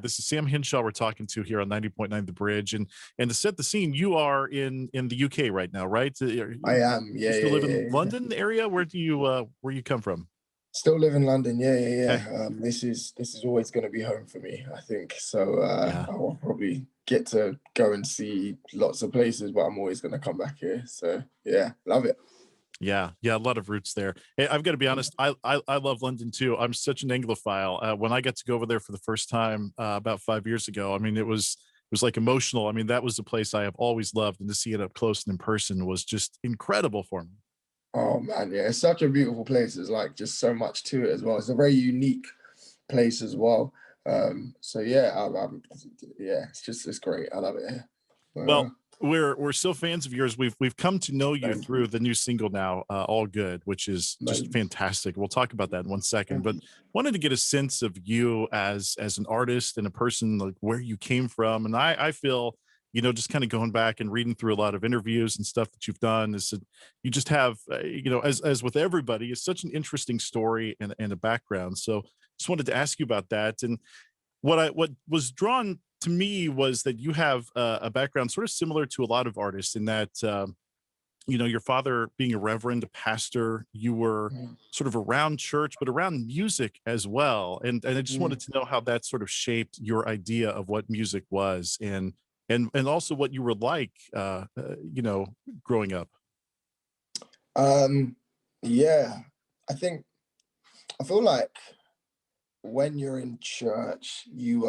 This is Samm Henshaw we're talking to here on 90.9 The Bridge. And to set the scene, you are in the UK right now, right? I am. You Yeah, still yeah, live yeah, in yeah. London area? Where you come from? Still live in London. Yeah, yeah, Okay. yeah. This is always going to be home for me, I think. So Yeah. I will probably get to go and see lots of places, but I'm always going to come back here. So yeah, love it. Yeah, yeah, a lot of roots there. Hey, I've got to be honest, I love London too. I'm such an Anglophile. When I got to go over there for the first time about 5 years ago, I mean, it was like emotional. I mean, that was the place I have always loved, and to see it up close and in person was just incredible for me. Oh man, yeah, it's such a beautiful place. There's like just so much to it as well. It's a very unique place as well. So yeah, yeah, it's great. I love it here. Well, Uh, we're still fans of yours. We've come to know you Thank you, through the new single now, "All Good," which is just man. fantastic. We'll talk about that in one second, Thank but you. wanted to get a sense of you as an artist and a person, like where you came from. And I feel, just kind of going back and reading through a lot of interviews and stuff that you've done, is that you just have, as with everybody, it's such an interesting story and a background. So just wanted to ask you about that. And what was drawn to me was that you have a background sort of similar to a lot of artists in that your father being a reverend, a pastor, you were Mm, sort of around church, but around music as well. And I just mm. wanted to know how that sort of shaped your idea of what music was, and also what you were like, growing up. Um, yeah, I think I feel like when you're in church, you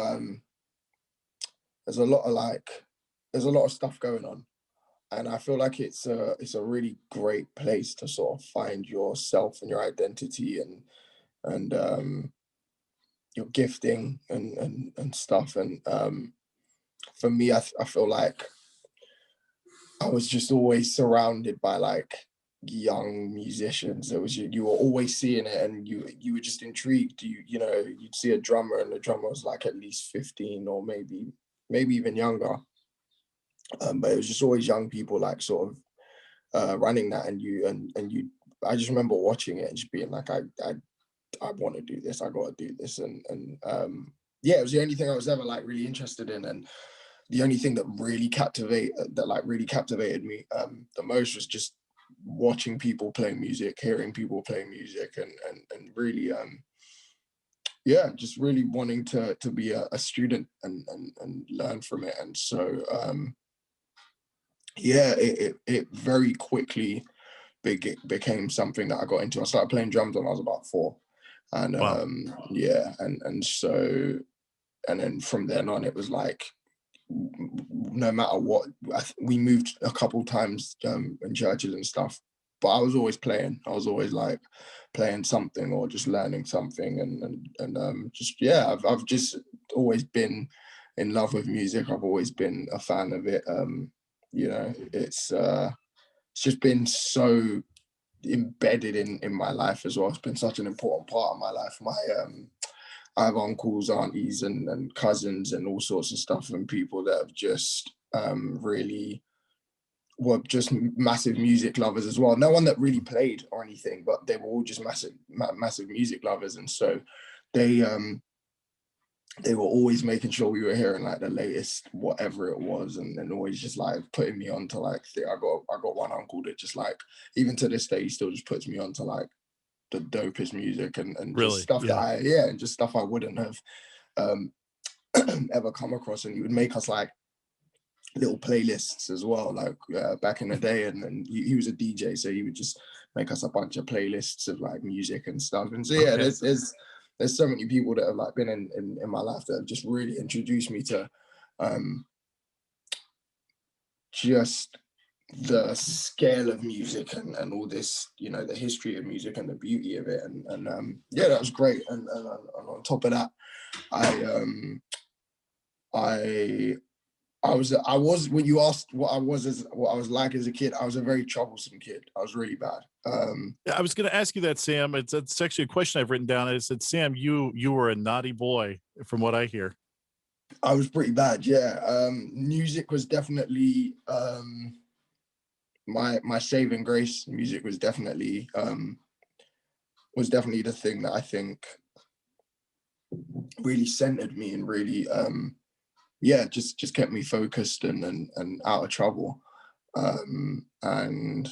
there's a lot of like there's a lot of stuff going on, and I feel like it's a really great place to sort of find yourself and your identity and your gifting and stuff. And for me, I feel like I was just always surrounded by like young musicians. It was you were always seeing it, and you were just intrigued. You'd see a drummer, and the drummer was like at least 15 or maybe even younger. But it was just always young people like sort of running that, and you. I just remember watching it and just being like, I want to do this. I got to do this, and yeah, it was the only thing I was ever like really interested in, and the only thing that really captivated me the most was just watching people play music, hearing people play music, and really yeah, just really wanting to be a student and learn from it. And so yeah, it very quickly became something that I got into. I started playing drums when I was about 4, and Wow. yeah, and then from then on, it was like no matter what, we moved a couple times in churches and stuff, but I was always playing. I was always like playing something or just learning something, and just yeah, I've just always been in love with music. I've always been a fan of it. It's just been so embedded in my life as well. It's been such an important part of my life. I have uncles, aunties, and cousins, and all sorts of stuff, and people that have just really were just massive music lovers as well. No one that really played or anything, but they were all just massive music lovers, and so they um, they were always making sure we were hearing like the latest whatever it was, and always just like putting me on to like I got one uncle that just like even to this day he still just puts me on to like the dopest music and just Really? stuff that Yeah. and just stuff I wouldn't have um ever come across. And he would make us like little playlists as well, like back in the day. And then he was a DJ, so he would just make us a bunch of playlists of like music and stuff. And so yeah, Okay. there's so many people that have like been in my life that have just really introduced me to um just the scale of music and all this, the history of music and the beauty of it. And yeah, that was great. And on top of that, I I I was when you asked what I was like as a kid, I was a very troublesome kid. I was really bad. Yeah, I was going to ask you that, Samm. It's actually a question I've written down. I said, Samm, you were a naughty boy, from what I hear. I was pretty bad, yeah. Music was definitely my saving grace. Music was definitely the thing that I think really centered me and really just kept me focused and out of trouble. And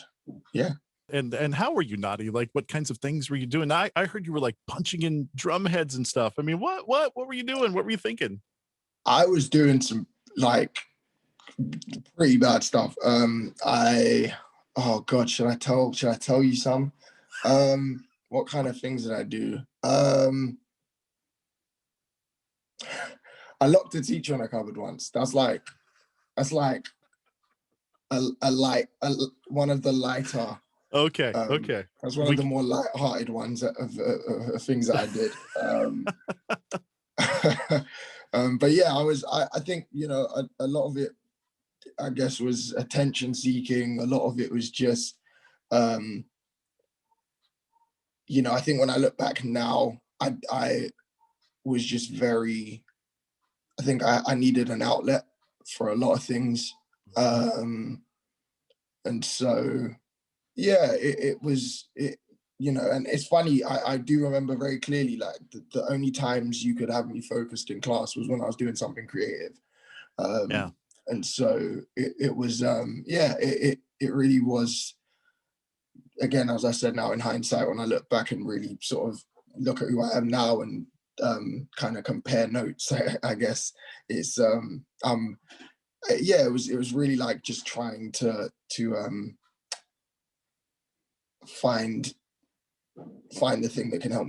yeah. And how were you naughty? Like, what kinds of things were you doing? I heard you were like punching in drum heads and stuff. I mean, what were you doing? What were you thinking? I was doing some like pretty bad stuff. I oh god, should I tell you some? What kind of things did I do? I locked a teacher in a cupboard once. That's like a light one of the lighter Okay. that's one of We the more light-hearted ones of things that I did. But yeah, I think, a lot of it, I guess, was attention seeking. A lot of it was just, um, I think when I look back now, I was just very, I think I needed an outlet for a lot of things. Um, and so, yeah, it was, and it's funny, I do remember very clearly, like, the only times you could have me focused in class was when I was doing something creative. yeah. And so it was, it really was, again, as I said, now in hindsight, when I look back and really sort of look at who I am now and kind of compare notes, I guess it's, yeah, it was really like just trying to find the thing that can help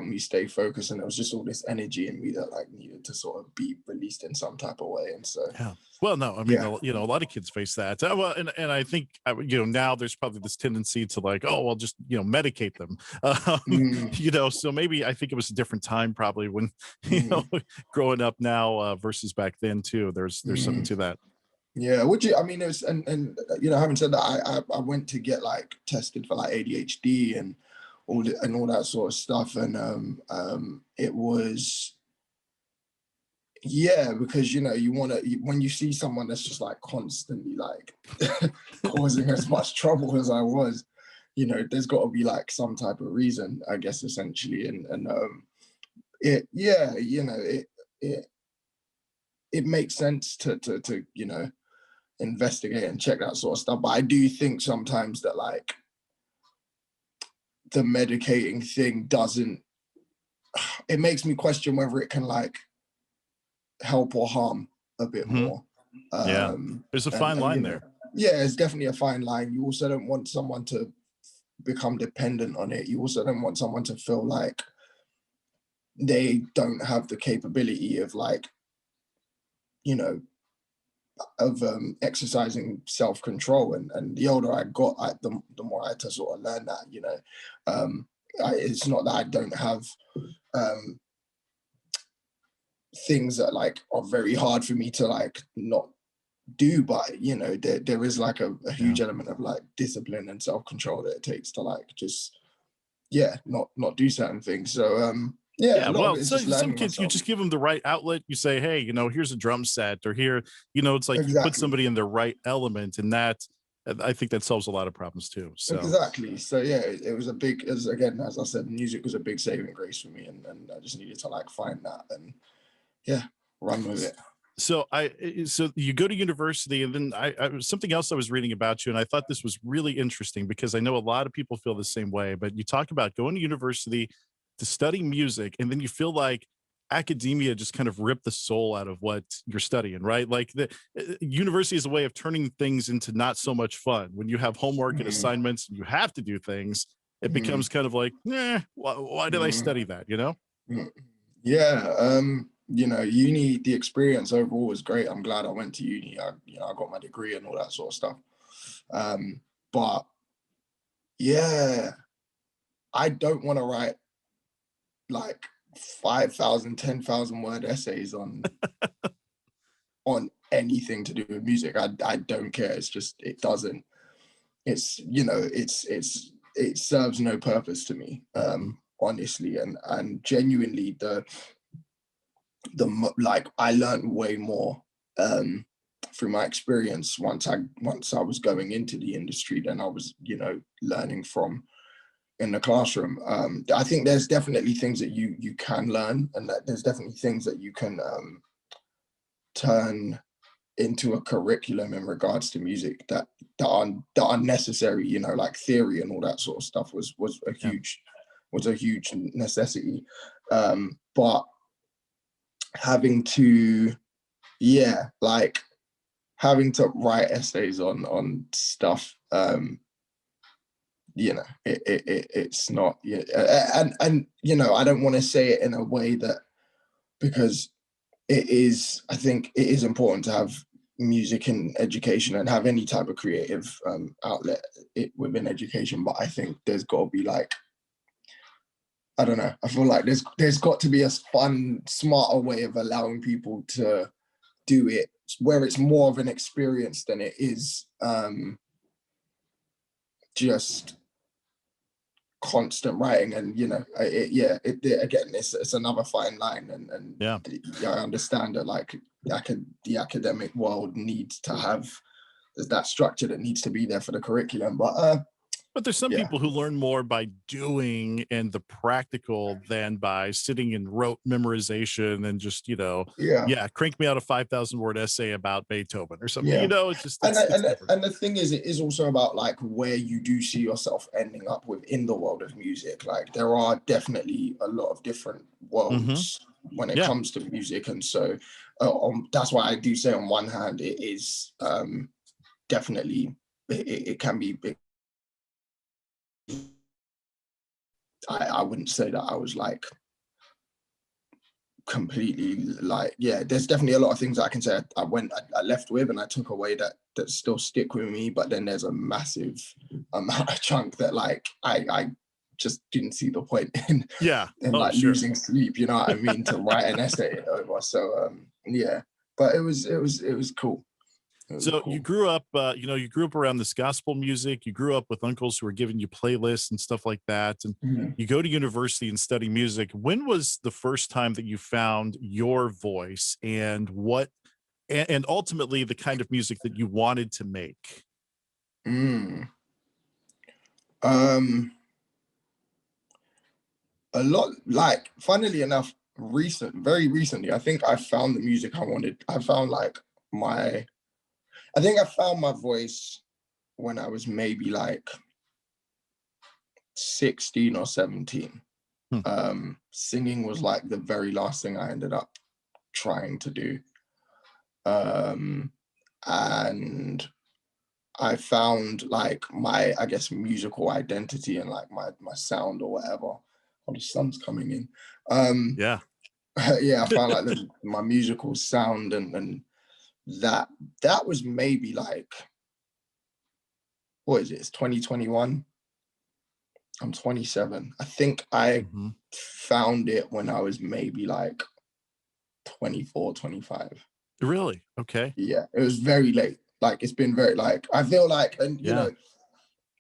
me stay focused, and it was just all this energy in me that like needed to sort of be released in some type of way. And so Yeah. Well, no, I mean, yeah. a lot of kids face that. Well, and I think, now there's probably this tendency to like, oh, well, just, medicate them. Mm, So maybe I think it was a different time probably when, mm, growing up now versus back then too. There's something mm. to that. Yeah, would you? I mean, it was, and having said that, I went to get like tested for like ADHD and all that sort of stuff, and it was, yeah, because you want to, when you see someone that's just like constantly like causing as much trouble as I was, there's got to be like some type of reason, I guess, essentially, and it yeah, it it makes sense to investigate and check that sort of stuff. But I do think sometimes that like the medicating thing doesn't, it makes me question whether it can like help or harm a bit Hmm. more. Yeah. There's a And fine line there. yeah, it's definitely a fine line. You also don't want someone to become dependent on it. You also don't want someone to feel like they don't have the capability of like, you know, of exercising self-control. And the older I got, the more I had to sort of learn that, it's not that I don't have um, things that like are very hard for me to like not do, but there is like a Yeah. huge element of like discipline and self-control that it takes to like just, yeah, not do certain things. So yeah, a Yeah, lot of well, it is so just some learning kids, you myself. just give them the right outlet. You say, hey, here's a drum set, or here, it's like you put Exactly. somebody in the right element, and that, I think that solves a lot of problems too. So Exactly. So yeah, it was a big, again, as I said, music was a big saving grace for me, and I just needed to like find that and yeah, run with it. so you go to university, and then I something else I was reading about you, and I thought this was really interesting because I know a lot of people feel the same way. But you talk about going to university to study music, and then you feel like academia just kind of ripped the soul out of what you're studying, right? Like the university is a way of turning things into not so much fun. When you have homework and Mm, assignments, and you have to do things. It mm, becomes kind of like, why did I mm, study that? mm. Yeah, uni, the experience overall was great. I'm glad I went to uni. I got my degree and all that sort of stuff. But yeah, I don't want to write like 5,000, 10,000 word essays on anything to do with music. I don't care. It's just, it doesn't, it's, it serves no purpose to me, Mhm. honestly. And genuinely, like I learned way more through my experience once I was going into the industry than I was learning from in the classroom. I think there's definitely things that you can learn, and that there's definitely things that you can turn into a curriculum in regards to music that are necessary. You know, like theory and all that sort of stuff was a Yeah. huge necessity. But having to, like having to write essays on stuff, you know, it's not, and you know, I don't want to say it in a way that, because I think it is important to have music in education and have any type of creative outlet within education, but I think there's got to be like, I don't know, I feel like there's got to be a fun, smarter way of allowing people to do it, where it's more of an experience than it is just constant writing. And you know, again, it's another fine line, and Yeah. I understand that like the academic world needs to have, there's that structure that needs to be there for the curriculum, But there's some yeah people who learn more by doing and the practical than by sitting and rote memorization and just, yeah yeah, crank me out a 5,000 word essay about Beethoven or something. yeah It's just, and it's different. and the thing is, it is also about like where you do see yourself ending up within the world of music. Like there are definitely a lot of different Hmm. worlds when it Yeah. comes to music, and so that's why I do say on one hand it is definitely, it can be big. I wouldn't say that I was like completely like, yeah, there's definitely a lot of things that I can say I left with and I took away that still stick with me, but then there's a massive amount of chunk that like I just didn't see the point in Yeah. Oh, like sure. losing sleep, you know what I mean, to write an essay over. So yeah, but it was cool. It was So you cool. grew up, you grew up around this gospel music. You grew up with uncles who were giving you playlists and stuff like that. And Mhm. you go to university and study music. When was the first time that you found your voice and and ultimately the kind of music that you wanted to make? Mm. Um, a lot, like, funnily enough, very recently, I think I found the music I wanted. I found like my, I think I found my voice when I was maybe like 16 or 17. Hmm. Singing was like the very last thing I ended up trying to do. Um, and I found like my, I guess, musical identity and like my sound or whatever. Oh, the sun's coming in. Um, Yeah. yeah, I found like my musical sound, and that that was maybe like, what is it? It's 2021. I'm 27. I think I Hmm. found it when I was maybe like 24, 25. Really? Okay. Yeah, it was very late. Like it's been very, like I feel like, and you Yeah. know,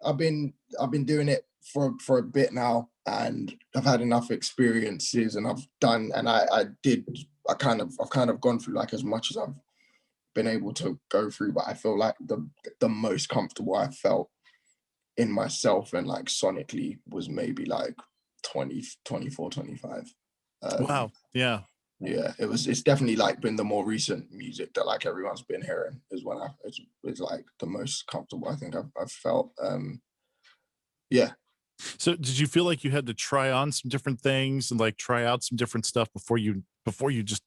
I've been doing it for a bit now, and I've had enough experiences, and I've done, and I've kind of gone through like as much as I've been able to go through, but I feel like the most comfortable I felt in myself and like sonically was maybe like 20, 24, 25. Wow. Yeah. Yeah, it's definitely like been the more recent music that like everyone's been hearing is when it's like the most comfortable I think I've felt. Yeah. So did you feel like you had to try on some different things and like try out some different stuff before you just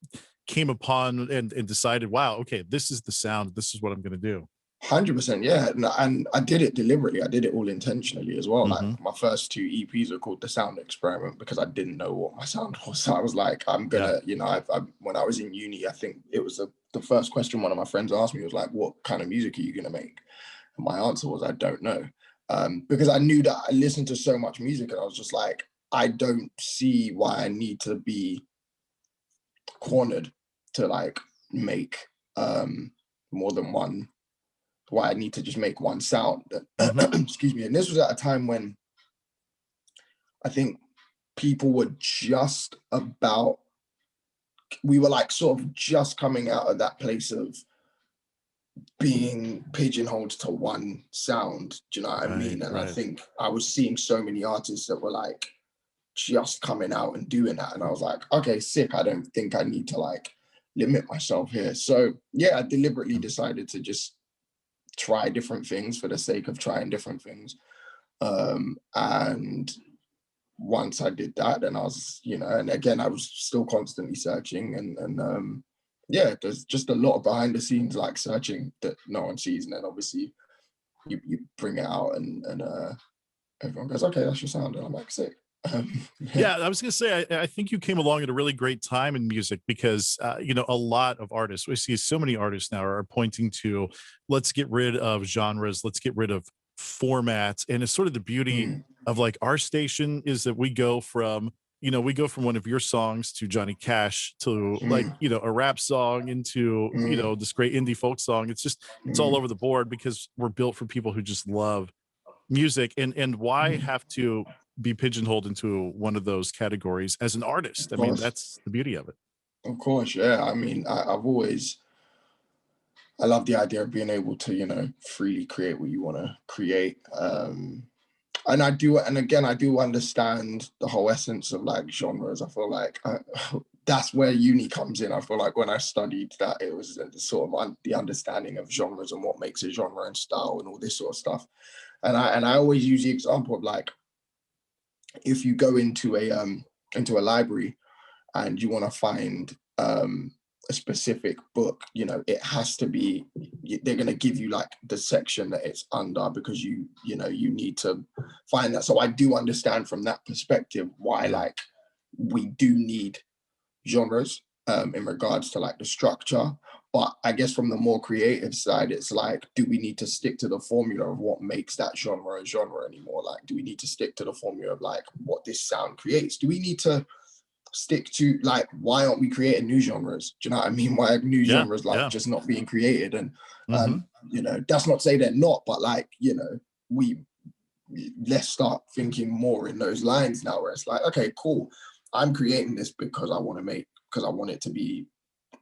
came upon and decided, wow, okay, this is the sound, this is what I'm gonna do? 100%, yeah, and I did it deliberately. I did it all intentionally as well. Like Hmm. my first two EPs are called The Sound Experiment because I didn't know what my sound was. So I was like, I'm Yeah. gonna, when I was in uni, I think it was the first question one of my friends asked me was like, "What kind of music are you gonna make?" And my answer was, "I don't know," because I knew that I listened to so much music, and I was just like, I don't see why I need to be cornered to like make more than one, why I need to just make one sound. Hmm. Excuse me. And this was at a time when I think people were just about, we were like sort of just coming out of that place of being pigeonholed to one sound. Do you know what I Right, mean? And I right. think I was seeing so many artists that were like just coming out and doing that. And I was like, okay, sick. I don't think I need to like limit myself here. So yeah, I deliberately decided to just try different things for the sake of trying different things. And once I did that, then I was, and again, I was still constantly searching and yeah, there's just a lot of behind the scenes like searching that no one sees. And then obviously you bring it out and everyone goes, okay, that's your sound. And I'm like, sick. Yeah. Yeah, I was gonna say, I think you came along at a really great time in music because, a lot of artists, we see so many artists now are pointing to, let's get rid of genres, let's get rid of formats, and it's sort of the beauty Mm, of like our station is that we go from one of your songs to Johnny Cash to like, mm, a rap song into, mm, this great indie folk song. It's all mm, over the board because we're built for people who just love music. And why mm. have to be pigeonholed into one of those categories as an artist? Of I mean, course. that's the beauty of it. Of course. Yeah. I mean, I love the idea of being able to, freely create what you want to create. And I do, and again, I do understand the whole essence of like genres. I feel like that's where uni comes in. I feel like when I studied that, it was the sort of the understanding of genres and what makes a genre and style and all this sort of stuff. And I always use the example of like if you go into a library and you want to find a specific book, it has to be, they're going to give you like the section that it's under because you need to find that. So I do understand from that perspective why Yeah. like we do need genres in regards to like the structure. But I guess from the more creative side, it's like, do we need to stick to the formula of what makes that genre a genre anymore? Like, do we need to stick to the formula of like what this sound creates? Do we need to stick to like why aren't we creating new genres? Do you know what I mean? Why are new Yeah. genres like Yeah. just not being created? And Hmm. that's not to say they're not, but like, we let's start thinking more in those lines now where it's like, okay, cool. I'm creating this because I want it to be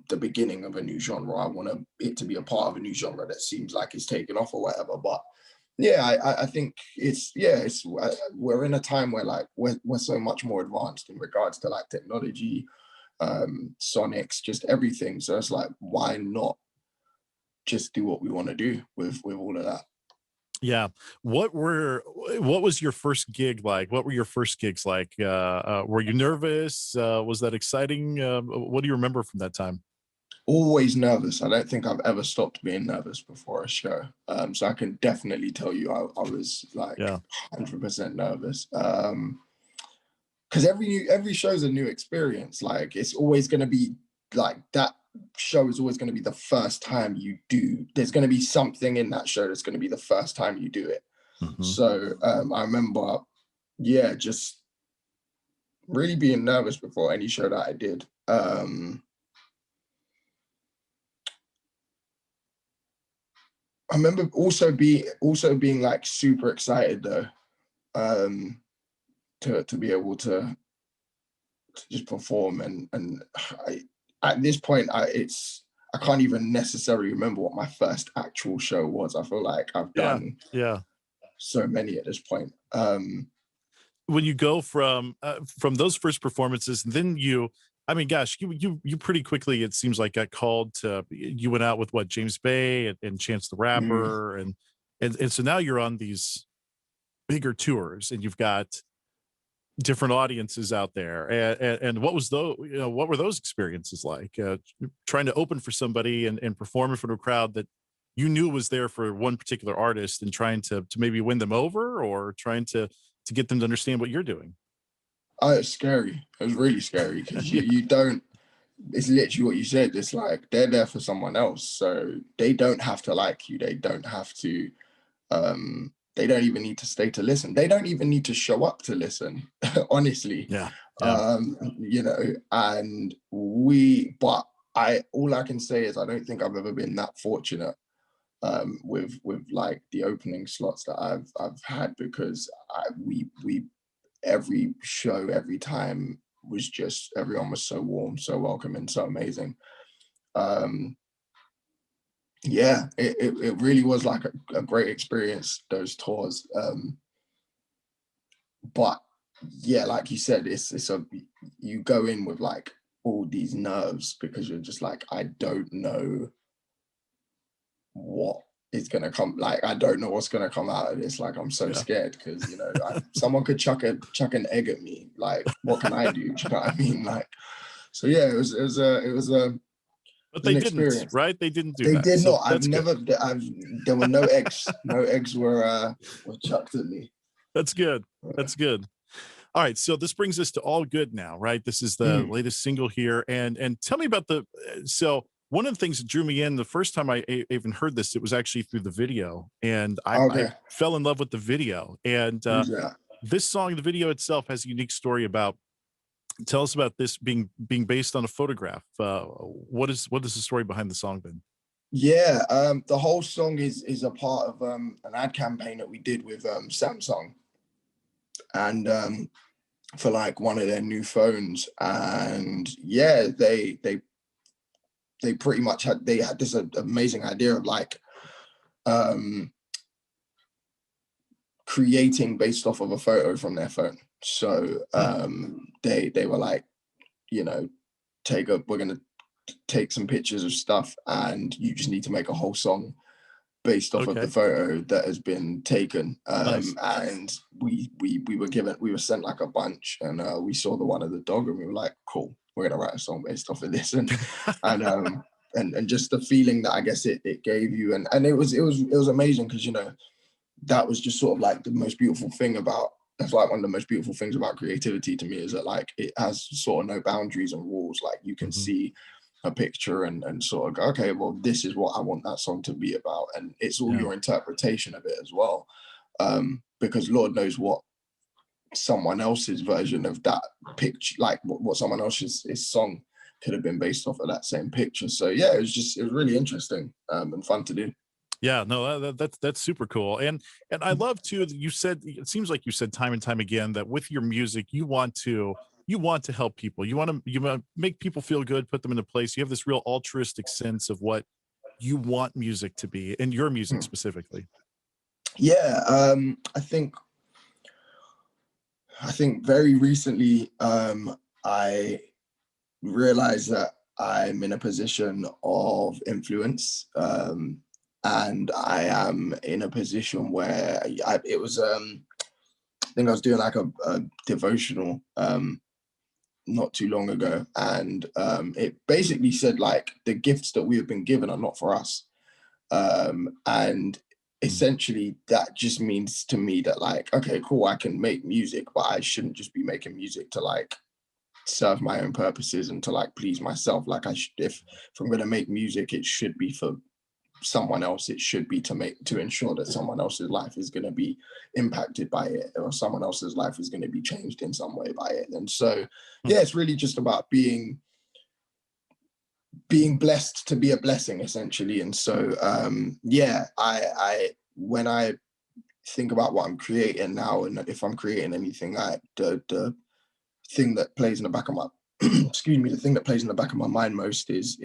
the beginning of a new genre. I want it to be a part of a new genre that seems like it's taken off or whatever. But yeah, I think we're in a time where like we're so much more advanced in regards to like technology, sonics, just everything. So it's like, why not just do what we want to do with all of that? Yeah. What was your first gig like? What were your first gigs like? Were you nervous? Was that exciting? What do you remember from that time? Always nervous. I don't think I've ever stopped being nervous before a show. So I can definitely tell you I was like Yeah. 100% nervous. Because every show is a new experience. Like it's always going to be like that show is always going to be the first time you do. There's going to be something in that show that's going to be the first time you do it. Hmm. So I remember, yeah, just really being nervous before any show that I did. I remember also being like super excited though, um, to be able to just perform and at this point I can't even necessarily remember what my first actual show was. I feel like I've Yeah. done Yeah. so many at this point. When you go from those first performances, then I mean, gosh, you pretty quickly, it seems like, got called to, you went out with what, James Bay and Chance the Mm, Rapper, and so now you're on these bigger tours and you've got different audiences out there. And what were those experiences like? Trying to open for somebody and perform in front of a crowd that you knew was there for one particular artist, and trying to maybe win them over, or trying to get them to understand what you're doing. it's scary. It was really scary because Yeah. you don't. It's literally what you said. It's like they're there for someone else, so they don't have to like you. They don't have to. They don't even need to stay to listen. They don't even need to show up to listen. Honestly, Yeah. Yeah. and but I all I can say is I don't think I've ever been that fortunate with like the opening slots that I've had because we every show every time was just everyone was so warm, so welcoming, so amazing. Um, Yeah, it really was like a great experience, those tours. But yeah, like you said, it's a, you go in with like all these nerves because you're just like, I don't know what is gonna come. Like, I don't know what's gonna come out of this. Like, I'm so Yeah. scared because, you know, someone could chuck an egg at me. Like, what can I do? Do you know what I mean? Like, so yeah, But it was they an didn't, experience. right? They didn't do They that. did So not. that's good. I've there were no eggs. No eggs were chucked at me. That's good. That's good. All right, so this brings us to All Good Now, right? This is the Mm, latest single here, and tell me about the. So one of the things that drew me in the first time I even heard this, it was actually through the video, and I okay. fell in love with the video. And Who's that? this song, the video itself, has a unique story about. Tell us about this being based on a photograph. What is the story behind the song then? Yeah, the whole song is a part of an ad campaign that we did with Samsung, and for like one of their new phones. And yeah, they pretty much they had this amazing idea of like um creating based off of a photo from their phone. So Hmm, they were like, you know, we're gonna take some pictures of stuff, and you just need to make a whole song based off of the okay, photo that has been taken. nice. And we were sent like a bunch, and we saw the one of the dog, and we were like, cool, we're gonna write a song based off of this. And and just the feeling that I guess it gave you, and it was amazing because, you know, that was just sort of like the most beautiful thing about, that's like one of the most beautiful things about creativity to me, is that like it has sort of no boundaries and rules. Like, you can Mhm. see a picture and sort of go, okay, well, this is what I want that song to be about, and it's all Yeah. your interpretation of it as well. Because Lord knows what someone else's version of that picture, like what someone else's song could have been based off of that same picture. So yeah, it was really interesting and fun to do. Yeah, no, that's super cool, and I love too that you said it seems like you said time and time again that with your music you want to help people, you want to make people feel good, put them in a place. You have this real altruistic sense of what you want music to be, and your music Mm. specifically. Yeah, I think very recently I realized that I'm in a position of influence, and I am in a position where it was I think I was doing like a devotional not too long ago, and it basically said like the gifts that we have been given are not for us, and Mm, essentially that just means to me that like, okay, cool, I can make music, but I shouldn't just be making music to like serve my own purposes and to like please myself. Like, if I'm going to make music, it should be for someone else. It should be to ensure that someone else's life is going to be impacted by it, or someone else's life is going to be changed in some way by it. And so mm, yeah, it's really just about being blessed to be a blessing, essentially. And so yeah, I when I think about what I'm creating now, and if I'm creating anything, the thing that plays in the back of my excuse me, the thing that plays in the back of my mind most is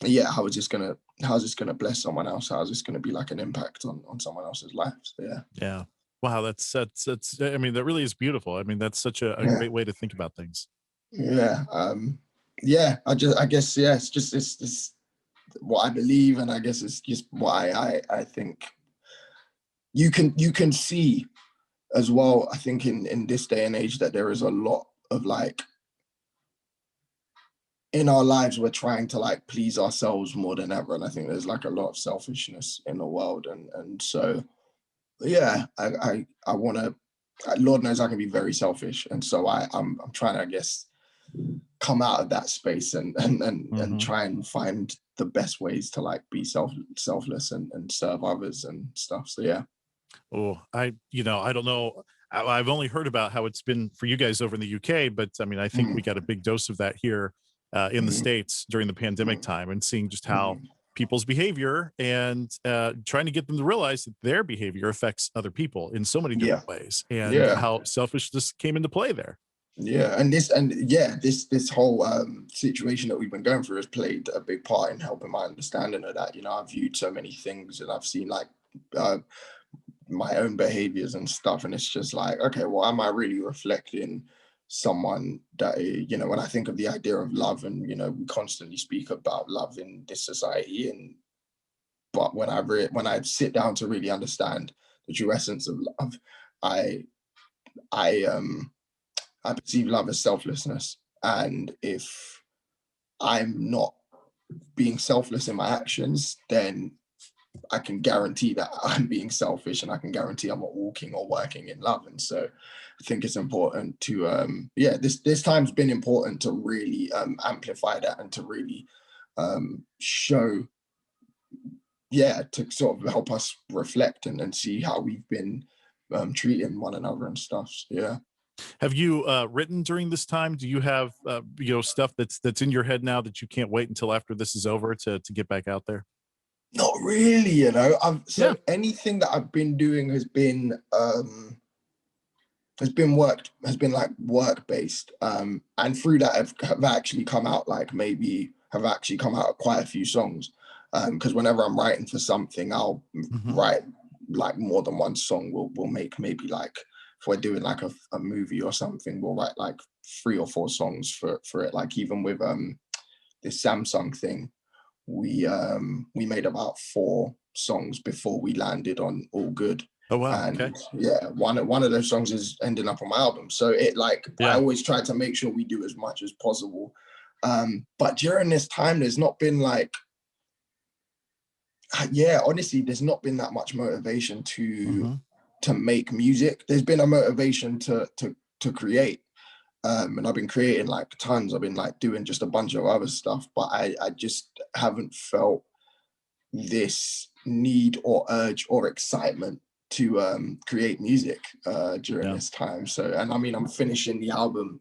yeah, how is this gonna bless someone else? How is this gonna be like an impact on someone else's life? So yeah. yeah. Wow, that's I mean, that really is beautiful. I mean, that's such a Yeah. great way to think about things. Yeah. Yeah, I guess yeah, it's what I believe, and I guess it's just what I think you can see as well. I think in this day and age that there is a lot of like, in our lives we're trying to like please ourselves more than ever, and I think there's like a lot of selfishness in the world, and so yeah, I want to, Lord knows I can be very selfish, and so I'm trying to, I guess, come out of that space and Mhm. try and find the best ways to like be selfless and serve others and stuff. So yeah. Oh, I don't know. I've only heard about how it's been for you guys over in the UK, but I mean, I think we Mm, got a big dose of that here in the mm, States during the pandemic mm, time, and seeing just how mm. people's behavior and trying to get them to realize that their behavior affects other people in so many Yeah, different ways, and yeah, how selfishness came into play there. Yeah, this whole situation that we've been going through has played a big part in helping my understanding of that. You know, I've viewed so many things and I've seen like uh, my own behaviors and stuff, and it's just like, okay, well, am I really reflecting someone that you know? When I think of the idea of love, and you know, we constantly speak about love in this society, and but when I sit down to really understand the true essence of love, I I um I perceive love as selflessness. And if I'm not being selfless in my actions, then I can guarantee that I'm being selfish, and I can guarantee I'm not walking or working in love. And so I think it's important to this time's been important to really amplify that, and to really show, to sort of help us reflect and see how we've been treating one another and stuff. So, yeah. Have you written during this time? Do you have stuff that's in your head now that you can't wait until after this is over to get back out there? Not really, you know. Yeah. So anything that I've been doing has been like work based, and through that have actually come out like maybe have actually come out quite a few songs, because whenever I'm writing for something, I'll Hmm. write like more than one song. We'll make maybe like, if we're doing like a movie or something, we'll write like 3 or 4 songs for it. Like even with this Samsung thing, we made about 4 songs before we landed on All Good. Oh wow. Okay. And yeah, one of those songs is ending up on my album. So it like, I Yeah. always try to make sure we do as much as possible. But during this time, there's not been like, yeah, honestly, there's not been that much motivation Hmm. to make music. There's been a motivation to create. And I've been creating like tons. I've been like doing just a bunch of other stuff, but I just haven't felt this need or urge or excitement to create music during Yeah. this time. So, and I mean, I'm finishing the album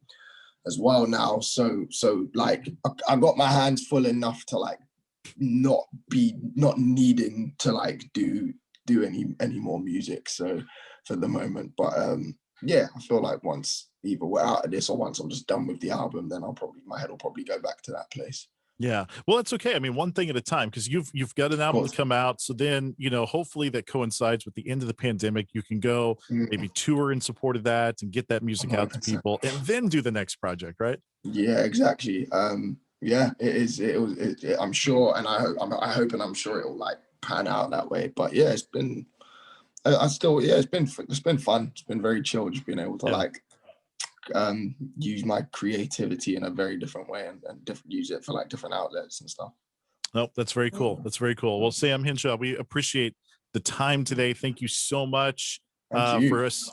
as well now. So like, I got my hands full enough to like not needing to like do any more music. So for the moment, but yeah, I feel like once either we're out of this or once I'm just done with the album, then my head will probably go back to that place. Yeah. Well, it's okay. I mean, one thing at a time, because you've got an Of album to course. come out. So then, hopefully that coincides with the end of the pandemic. You can go Mm, maybe tour in support of that and get that music out to 100%. people and then do the next project, right? Yeah, exactly. Yeah, it is. I'm sure, and I hope, and I'm sure it'll like pan out that way. But yeah, it's been. I still, yeah, it's been fun. It's been very chill, just being able to Yeah. like use my creativity in a very different way, and use it for like different outlets and stuff. Nope, that's very cool. That's very cool. Well, Sam Henshaw, we appreciate the time today. Thank you so much Thank you. for us,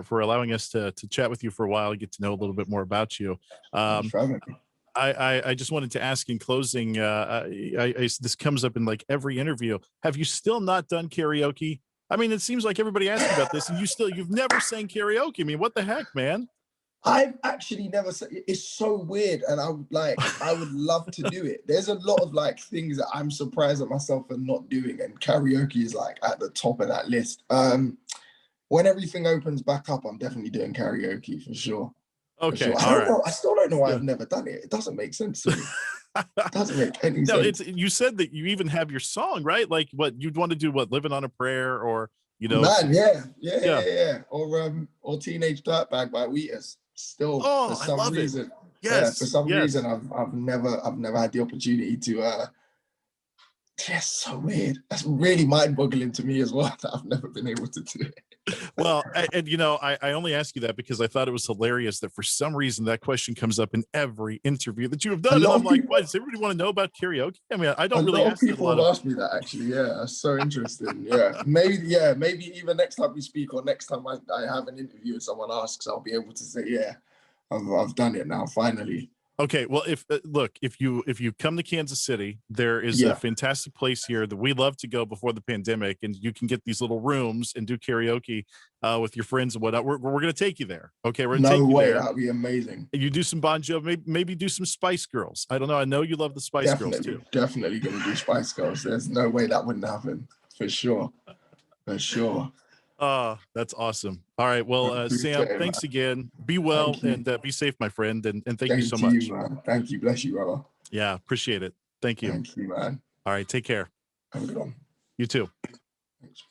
for allowing us to chat with you for a while, get to know a little bit more about you. Thank you Um, for having me. I just wanted to ask in closing. This comes up in like every interview. Have you still not done karaoke? I mean, it seems like everybody asks you about this, and you've never sang karaoke. I mean, what the heck, man? I've actually never said, it's so weird, and I would love to do it. There's a lot of like things that I'm surprised at myself for not doing, and karaoke is like at the top of that list. When everything opens back up, I'm definitely doing karaoke for sure. For Okay, sure. I all don't right. know. I still don't know why Yeah. I've never done it. It doesn't make sense to me. It doesn't make any No, it's sense. you said that you even have your song, right? Like what you'd want to do, what living on a prayer, or Man, yeah, yeah, yeah, yeah. yeah, yeah. Or Teenage Dirtbag by Wheatus. Still, for Oh, I some love it. reason, yeah, for Yes, some reason, yes. I've never had the opportunity to. Yeah, so weird. That's really mind-boggling to me as well that I've never been able to do it. Well, and I only ask you that because I thought it was hilarious that for some reason that question comes up in every interview that you have A done, and lot I'm of like, people, what? Does everybody want to know about karaoke? I mean, I a don't really lot of ask that a people lot have of. asked me that actually. Yeah, that's so interesting. Yeah, maybe even next time we speak, or next time I have an interview and someone asks, I'll be able to say, yeah, I've done it now finally. Okay, well, if look, if you come to Kansas City, there is a Yeah. fantastic place here that we love to go before the pandemic, and you can get these little rooms and do karaoke with your friends and whatnot. We're going to take you there. Okay, we're going to No take you way, there. that'd be amazing. And you do some Bon Jovi, maybe do some Spice Girls. I don't know. I know you love the Spice Girls Definitely, too. definitely gonna do Spice Girls. There's no way that wouldn't happen. For sure. For sure. That's awesome. All right. Well, I appreciate Sam, it, thanks man. again. Be well Thank you. and be safe, my friend. And thank you Same so to you, much. man. Thank you. Bless you, brother. Yeah, appreciate it. Thank you. Thank you, man. All right. Take care. Have a good one. You too. Thanks.